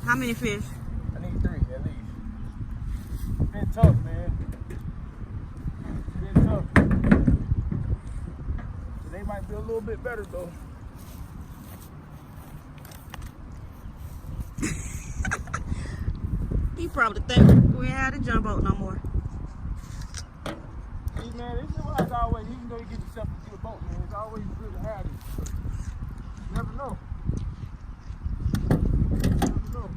How many fish? I need 3 at least. It's been tough, man. It's been tough. Today might be a little bit better though. He probably think we ain't had a jump boat no more. See, man, this is why it's always, even though you get yourself into a boat, man, it's always good to have it. You never know. You never know.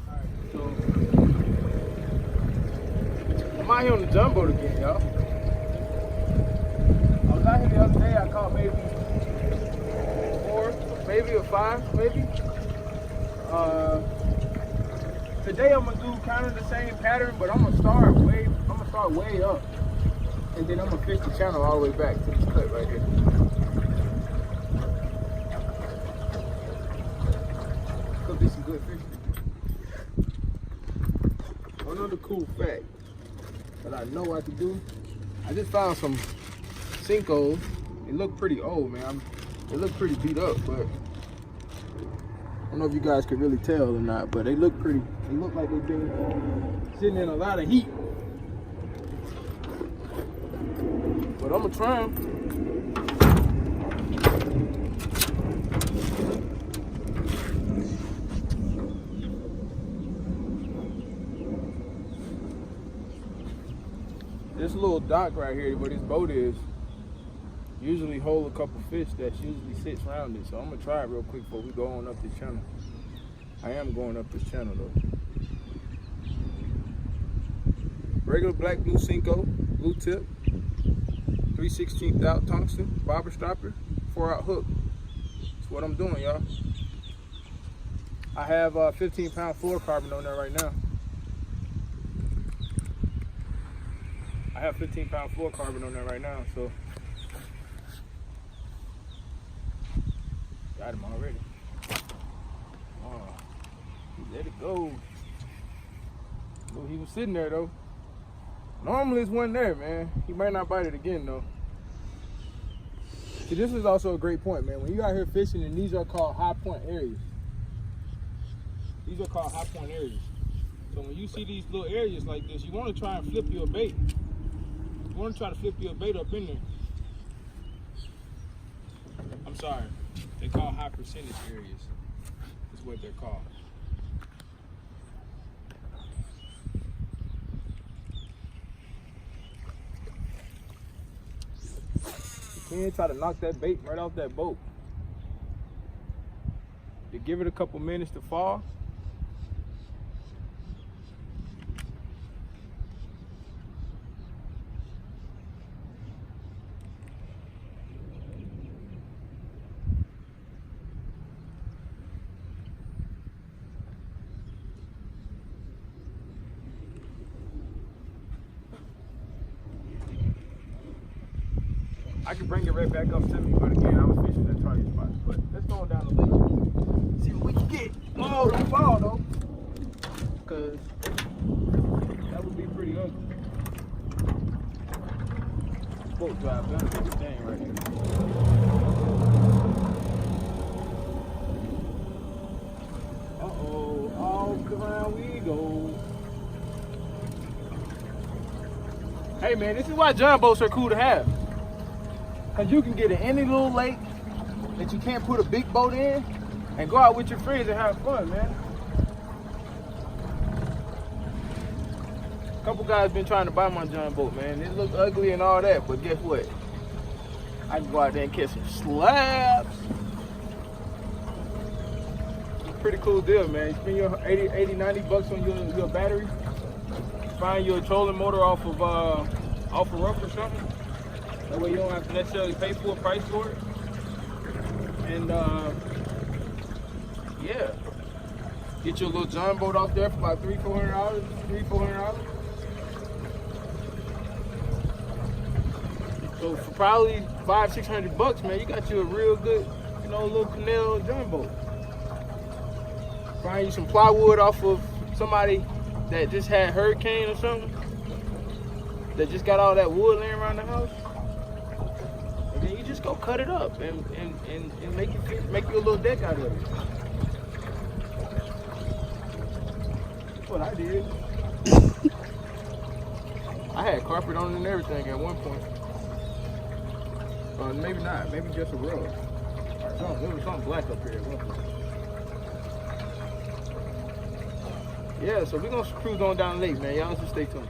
Alright, so I'm out here on the jump boat again, y'all. I was out here the other day, I caught maybe 4, maybe or 5, maybe. Today I'm gonna do kind of the same pattern, but I'm gonna start way up, and then I'm gonna fish the channel all the way back to this cut right here. Could be some good fishing. Another cool fact that I know I can do. I just found some Senkos. They look pretty old, man. They look pretty beat up, but I don't know if you guys can really tell or not, but they look pretty. They look like they've been sitting in a lot of heat. But I'm gonna try them. This little dock right here where this boat is usually hold a couple fish that usually sits around it. So I'm gonna try it real quick before we go on up this channel. I am going up this channel though. Regular black blue Senko, blue tip, 3/16 out tungsten, bobber stopper, 4-out hook. That's what I'm doing, y'all. I have 15-pound fluorocarbon on there right now. I have 15-pound fluorocarbon on there right now, so got him already. Oh, let it go. Oh, he was sitting there though. Normally it's one there, man. He might not bite it again though. See, this is also a great point, man. When you out here fishing, and these are called high point areas. These are called high point areas. So when you see these little areas like this, you want to try and flip your bait. You want to try to flip your bait up in there. I'm sorry. They call high percentage areas. That's what they're called. You can't try to knock that bait right off that boat. You give it a couple minutes to fall. I can bring it right back up to me, but again, I was fishing that target spot. But let's go down the lake. See what we can get. Oh, don't fall though. Cause that would be pretty ugly. Boat drive done everything right here. Uh-oh, all around we go. Hey man, this is why John boats are cool to have. Cause you can get in any little lake that you can't put a big boat in and go out with your friends and have fun, man. A couple guys been trying to buy my John boat, man. It looks ugly and all that, but guess what? I can go out there and catch some slabs. It's a pretty cool deal, man. You spend your 80, 90 bucks on your battery. Find your trolling motor off of rough or something. That way you don't have to necessarily pay full price for it. And yeah, get your little John boat off there for about $300-400. So for probably $500-600 bucks, man, you got you a real good, little canal John boat. Find you some plywood off of somebody that just had hurricane or something, that just got all that wood laying around the house, and then you just go cut it up and make you a little deck out of it. That's what I did. I had carpet on it and everything at one point. Maybe not. Maybe just a rug. Or something. There was something black up here at one point. Yeah, so we're gonna cruise on down the lake, man. Y'all just stay tuned.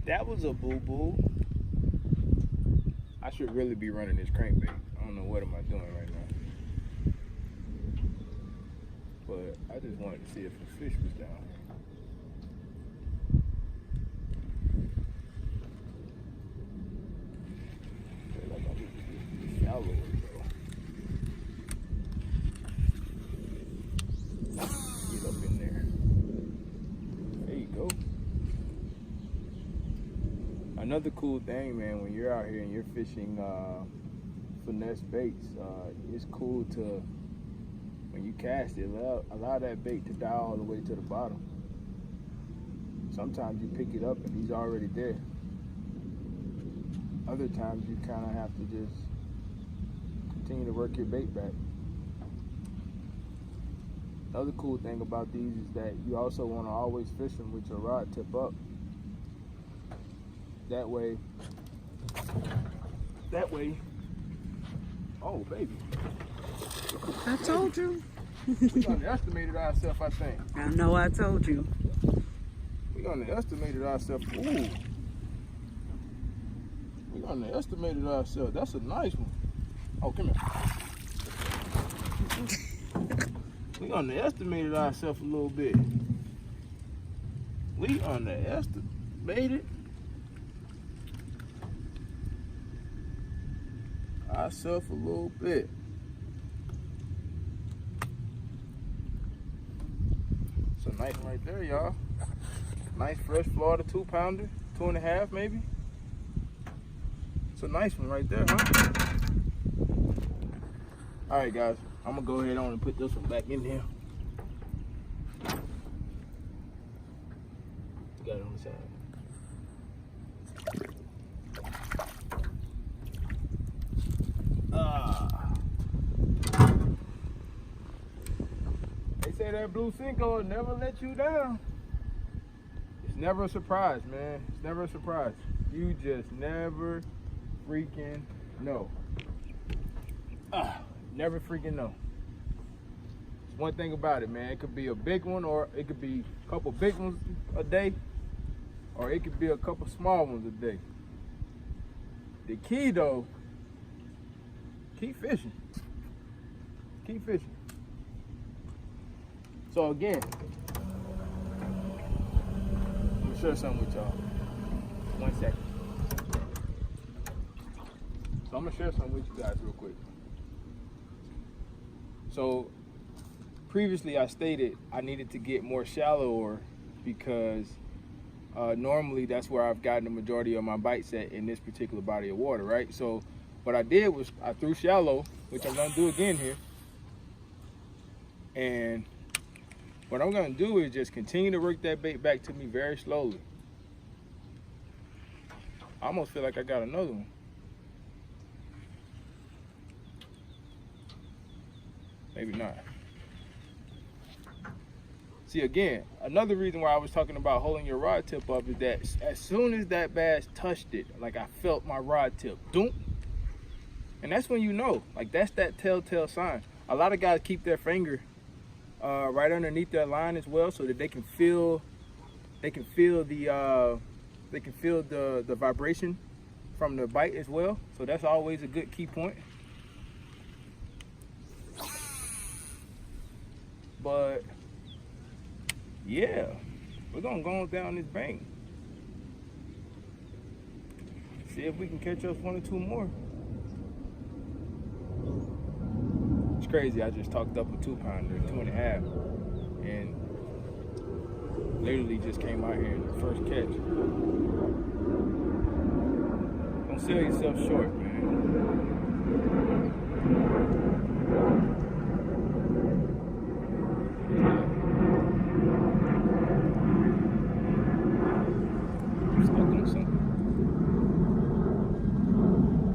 That was a boo-boo. I should really be running this crankbait. I don't know what am I doing right now. But I just wanted to see if the fish was down here. Feel like I need to get shallower though. Get up in there. There you go. Another cool thing, man, when you're out here and you're fishing finesse baits, it's cool to, when you cast it, allow that bait to die all the way to the bottom. Sometimes you pick it up and he's already there. Other times you kind of have to just continue to work your bait back. Another cool thing about these is that you also want to always fish them with your rod tip up. That way, oh baby. I told you. We underestimated ourselves, I think. I know I told you. We underestimated ourselves. Ooh. We underestimated ourselves. That's a nice one. Oh, come here. We underestimated ourselves a little bit. We underestimated ourselves a little bit. It's a nice one right there, y'all. Nice fresh Florida 2-pounder, 2.5 maybe. It's a nice one right there, huh? All right, guys, I'm gonna go ahead on and put this one back in there. Got it on the side. They say that blue Senko will never let you down. It's never a surprise, man. It's never a surprise. You just never freaking know. Never freaking know. It's one thing about it, man. It could be a big one, or it could be a couple big ones a day, or it could be a couple small ones a day. The key, though, keep fishing. Keep fishing. So again, I'm gonna share something with y'all. 1 second. So I'm gonna share something with you guys real quick. So previously I stated I needed to get more shallower because normally that's where I've gotten the majority of my bite set in this particular body of water, right? So what I did was I threw shallow, which I'm gonna do again here. And what I'm gonna do is just continue to work that bait back to me very slowly. I almost feel like I got another one. Maybe not. See, again, another reason why I was talking about holding your rod tip up is that as soon as that bass touched it, like I felt my rod tip, doom. And that's when you know, like that's that telltale sign. A lot of guys keep their finger right underneath their line as well, so that they can feel the vibration from the bite as well. So that's always a good key point. But yeah, we're gonna go down this bank. See if we can catch us 1 or 2 more. It's crazy. I just talked up a 2-pounder, 2.5, and literally just came out here in the first catch. Don't sell yourself short, man.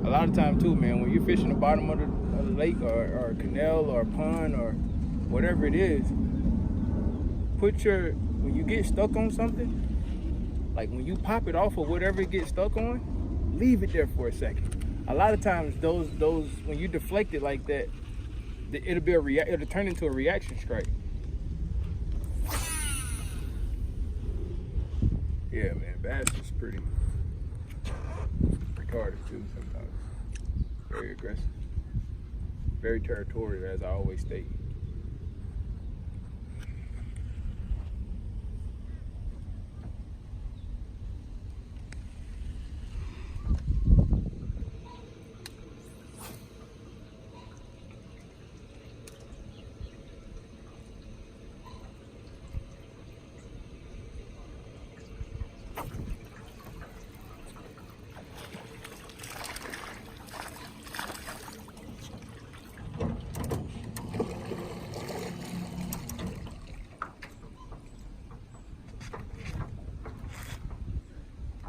A lot of time too, man, when you're fishing the bottom of the lake or canal or pond or whatever it is, when you get stuck on something, like when you pop it off or whatever it gets stuck on, leave it there for a second. A lot of times those when you deflect it like that, it'll turn into a reaction strike. Yeah, man, bass is pretty retarded too sometimes. Very aggressive. Very territorial, as I always state.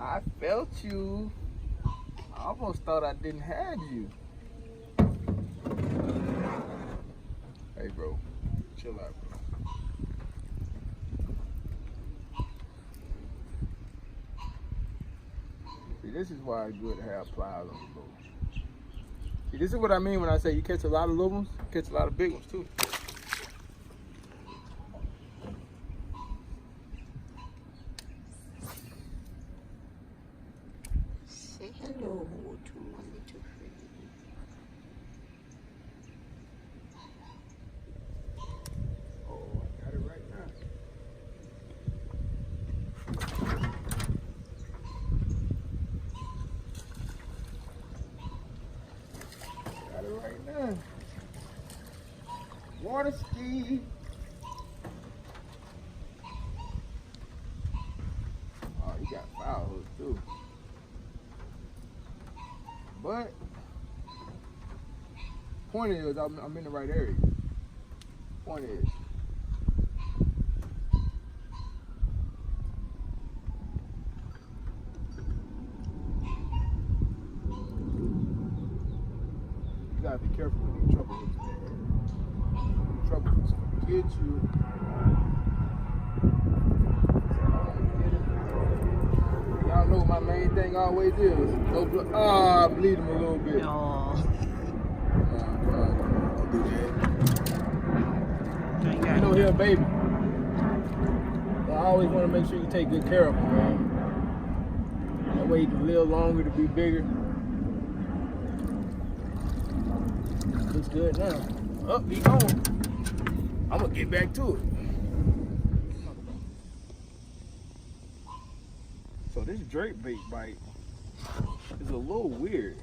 I felt you. I almost thought I didn't have you. Hey, bro. Chill out, bro. See, this is why it's good to have pliers on the boat. See, this is what I mean when I say you catch a lot of little ones, you catch a lot of big ones, too. Hello to my little friend. Oh, I got it right now. Got it right now. Water ski. Oh, he got foul hooks too. But point is, I'm in the right area. Point is, you gotta be careful with these trouble hooks, man. Trouble hooks can get you. Y'all know my main thing always is no blood. Ah, bleed him a little bit. No. Don't do that. You know, he's a baby. So I always want to make sure you take good care of him, man. That way he can live longer to be bigger. Looks good now. Up, he gone. I'm gonna get back to it. So this Drake bait bite is a little weird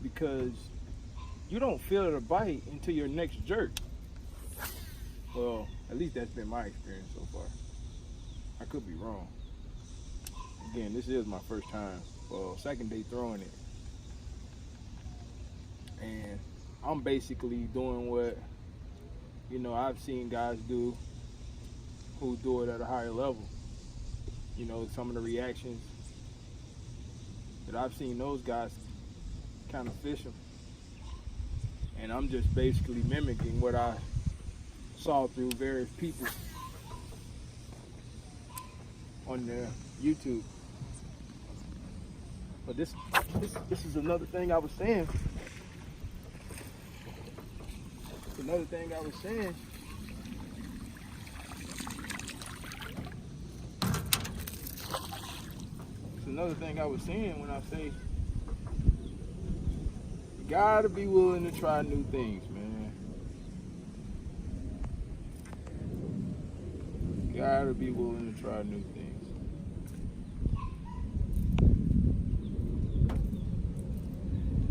because you don't feel the bite until your next jerk. Well, at least that's been my experience so far. I could be wrong. Again, this is my first time, well, second day throwing it. And I'm basically doing what, you know, I've seen guys do who do it at a higher level. You know, some of the reactions that I've seen those guys kind of fish them. And I'm just basically mimicking what I saw through various people on their YouTube. But this is another thing I was saying. It's another thing I was saying. Another thing I was saying when I say you gotta be willing to try new things, man. Gotta be willing to try new things.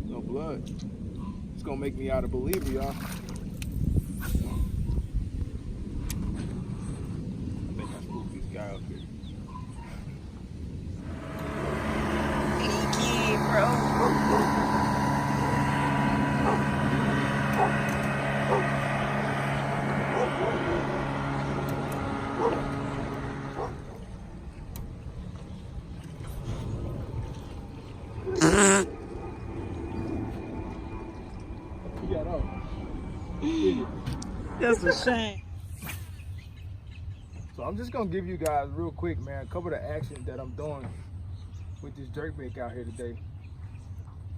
No blood. It's gonna make me out a believer, y'all. I think I spooked this guy up here. Peaky, bro. He got off. That's a shame. So I'm just gonna give you guys real quick, man, a couple of the actions that I'm doing with this jerkbait out here today.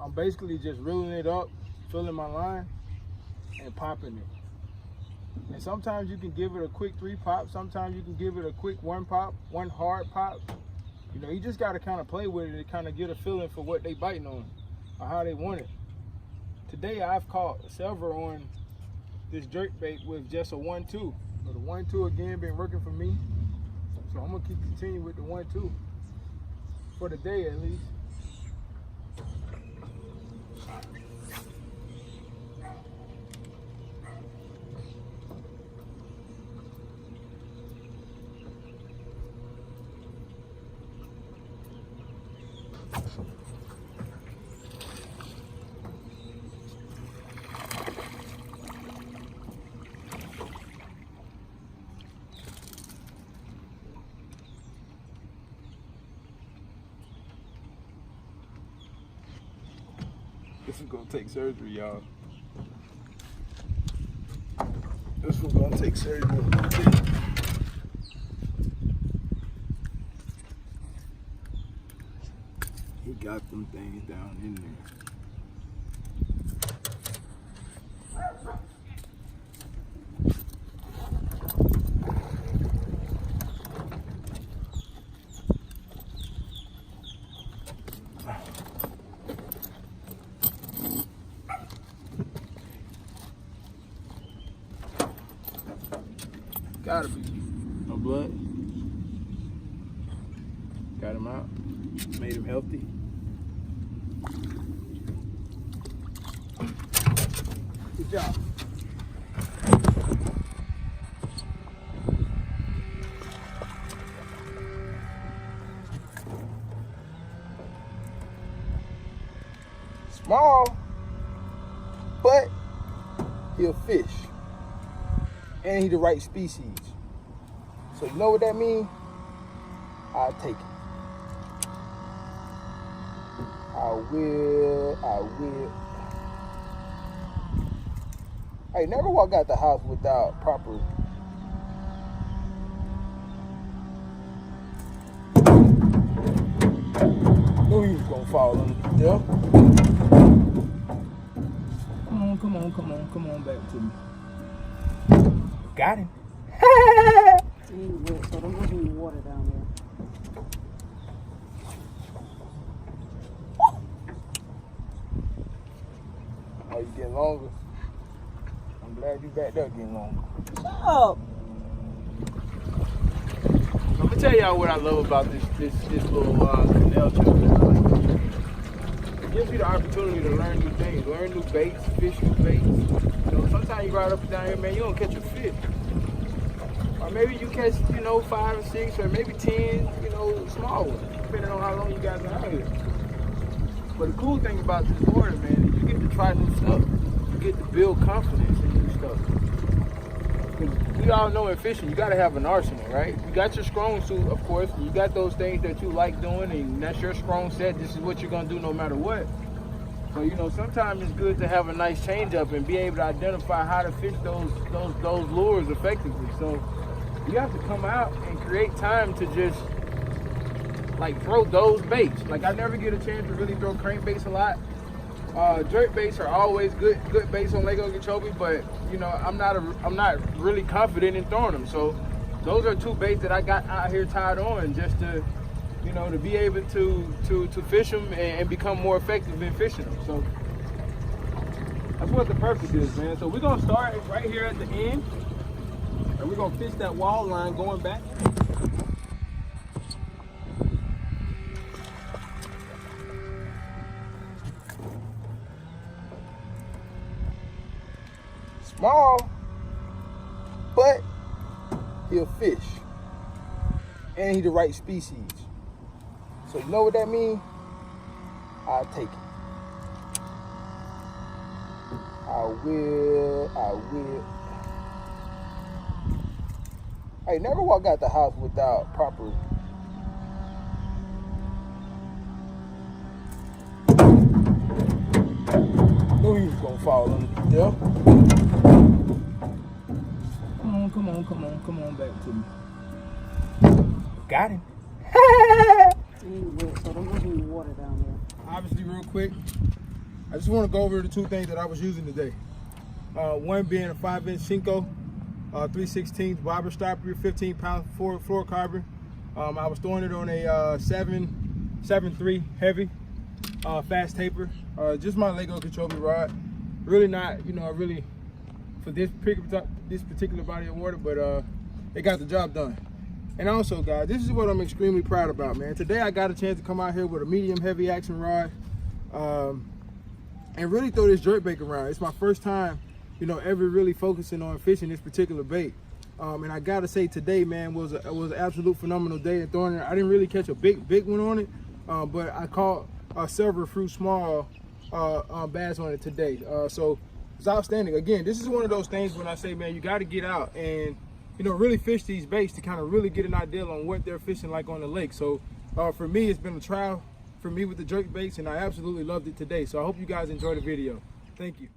I'm basically just reeling it up, filling my line, and popping it. And sometimes you can give it a quick 3 pop, sometimes you can give it a quick 1 pop, 1 hard pop. You know, you just gotta kind of play with it to kind of get a feeling for what they biting on or how they want it. Today I've caught several on this jerkbait with just a 1-2. But the 1-2 again been working for me. So I'm gonna continue with the 1-2 for the day at least. This is gonna take surgery, y'all. This one's gonna take surgery. He got them things down in there. Gotta be. No blood. Got him out. Made him healthy. Good job. Small, but he'll fish. And he the right species. So you know what that means? I'll take it. I will. Hey, never walk out the house without proper. Knew he was gonna fall underneath there. Come on back to me. Got him. He ain't wet, so don't put any water down there. Oh, you getting longer? I'm glad you back there getting longer. Oh. I'm gonna tell y'all what I love about this little canal trip. It gives you the opportunity to learn new things, learn new baits, fish new baits. You know, sometimes you ride up and down here, man, you don't catch a fish. Or maybe you catch, 5 or 6 or maybe 10, small ones, depending on how long you guys are out here. But the cool thing about this water, man, is you get to try new stuff. You get to build confidence in new stuff. We all know in fishing, you gotta have an arsenal, right? You got your strong suit, of course. You got those things that you like doing, and that's your strong set. This is what you're gonna do no matter what. So, sometimes it's good to have a nice change up and be able to identify how to fish those lures effectively. So you have to come out and create time to just throw those baits. I never get a chance to really throw crankbaits a lot. Jerk baits are always good baits on Lake Okeechobee, but I'm not really confident in throwing them. So those are 2 baits that I got out here tied on just to to be able to fish them and become more effective in fishing them. So that's what the purpose is, man. So we're gonna start right here at the end. And we're gonna fish that wall line going back. Small, but he'll fish. And he the right species. So you know what that means? I'll take it. I will. Hey, never walk out the house without proper. Knew he was gonna fall underneath there. Come on back to me. Got him. So there wasn't any water down there. Obviously, real quick, I just want to go over the two things that I was using today. One being a 5-inch Senko 3/16 bobber stopper, 15-pound fluorocarbon. I was throwing it on a 7.3 heavy fast taper. Just my Lego control me rod. Really not, really for this particular body of water, but it got the job done. And also, guys, this is what I'm extremely proud about, man. Today I got a chance to come out here with a medium heavy action rod and really throw this jerkbait around. It's my first time, ever really focusing on fishing this particular bait. And I gotta say, today, man, was an absolute phenomenal day in throwing it. I didn't really catch a big one on it, but I caught a silver fruit small bass on it today. So it's outstanding. Again, this is one of those things when I say, man, you got to get out and really fish these baits to kind of really get an idea on what they're fishing like on the lake. So for me, it's been a trial for me with the jerk baits, and I absolutely loved it today. So I hope you guys enjoyed the video. Thank you.